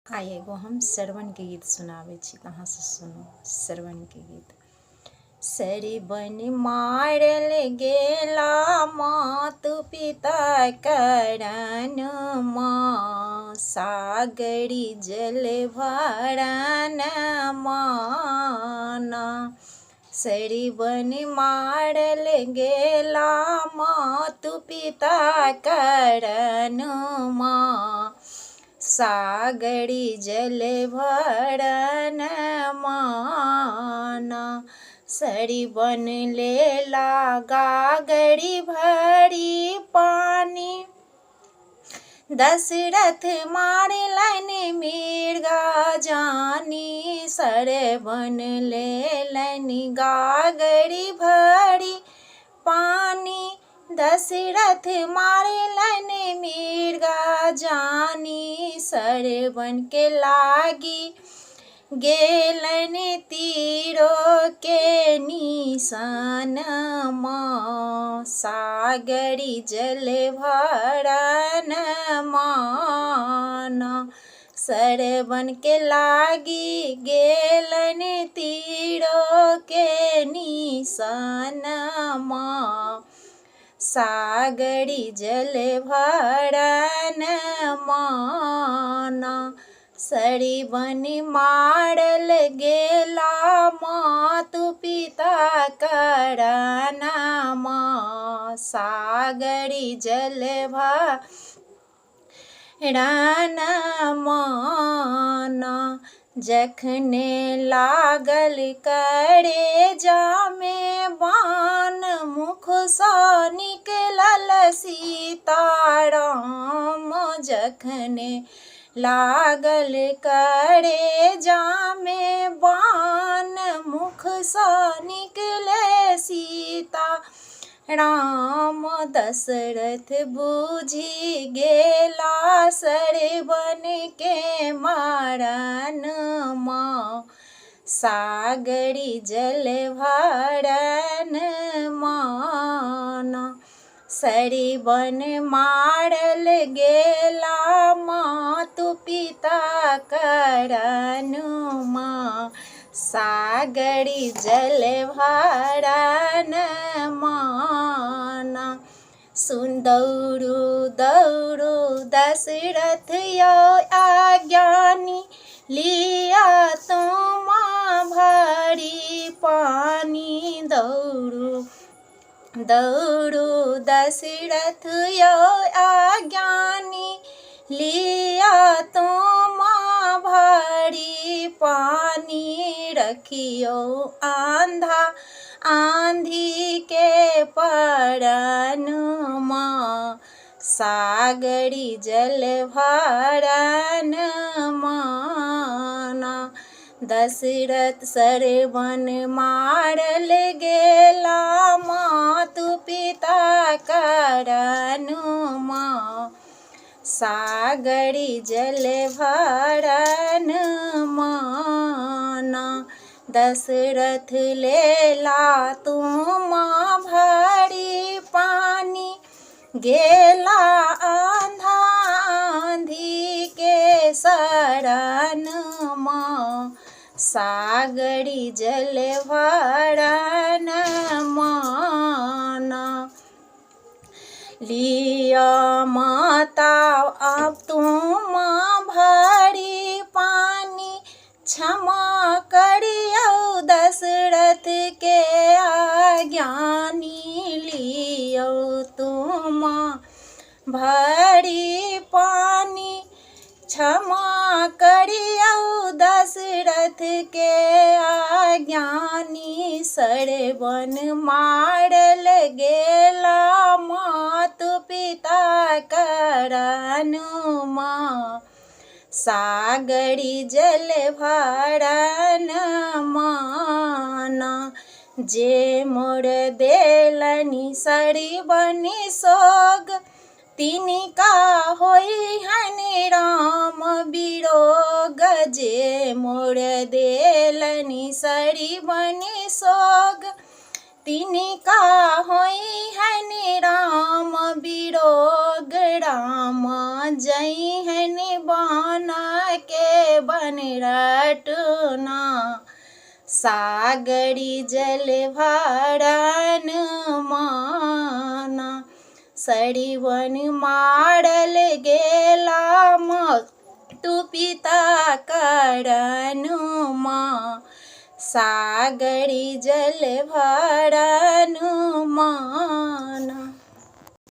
आइ एगो हम श्रवण के गीत सुनाबै छी, कहाँ से सुनू। श्रवण के गीत। सरिबन मारल गेला मातु पिता करन माँ, सागरी जल भरन माना। सरिबन मारल गेला मातु पिता करन माँ, सागरी जल भरन माना। सरिबन लेला गागरी भरी पानी, दशरथ मारलन मृगा जानी। सरिबन लेलन गागरी भरी पानी, दशरथ मारलन मृगा जानी। सरिबन के लागी गेलन तीरो के निशान माँ, सागरी जल भरन माना। सरिबन के लागी गेलन तीरो के निशान माँ, सागरी जल भरन माना। सरिबन मारल गेला मातु पिता करन माँ, सागरी जल भरन माना। जखने लागल करे जामे बाण, मुख सँ निकलल सीताराम। जखने लागल करे जामे बाण, मुख सँ निकले सीता राम। दशरथ बुझि गेला सरिबन के मारन माँ, सागरी जल भरन माना। सरिबन मारल गेला मातु पिता करन माँ, सागरी जल भरन माना। सुन दौड़ू दौड़ू दशरथ यौ अज्ञानी, लिया तुम भरी पानी। दौड़ू दौड़ू दशरथ यौ अज्ञानी, लिया तुम भरी पानी। रखियो आंधा आंधी के परन माँ, सागरी जल भरन माना। दशरथ सरिबन मारल गेला मातु पिता करन माँ, सागरी जल भरन माना। दशरथ लेला तुम भरी पानी, गेला आंधा आंधी के शरण माँ, सागरी जल भरन माना। लिया माता अब तुम भरी पानी, क्षमा करियो दशरथ के अज्ञानी। लियो तुम भरी पानी, क्षमा करियो दशरथ के अज्ञानी। सरिबन मारल गेला मातु पिता करन माँ, सागरी जल भरन माना। जे मोर देलनि सरिबन सोग, तिनका होइहन राम वियोग। जे मोर देलनि सरिबन सोग, तिनका होइहन राम वियोग। राम जइहन बाना के बन रटना सागरी जल भरन माना सड़ीवन मारल गेला तू पिता करन माँ सागरी जल भरन माना।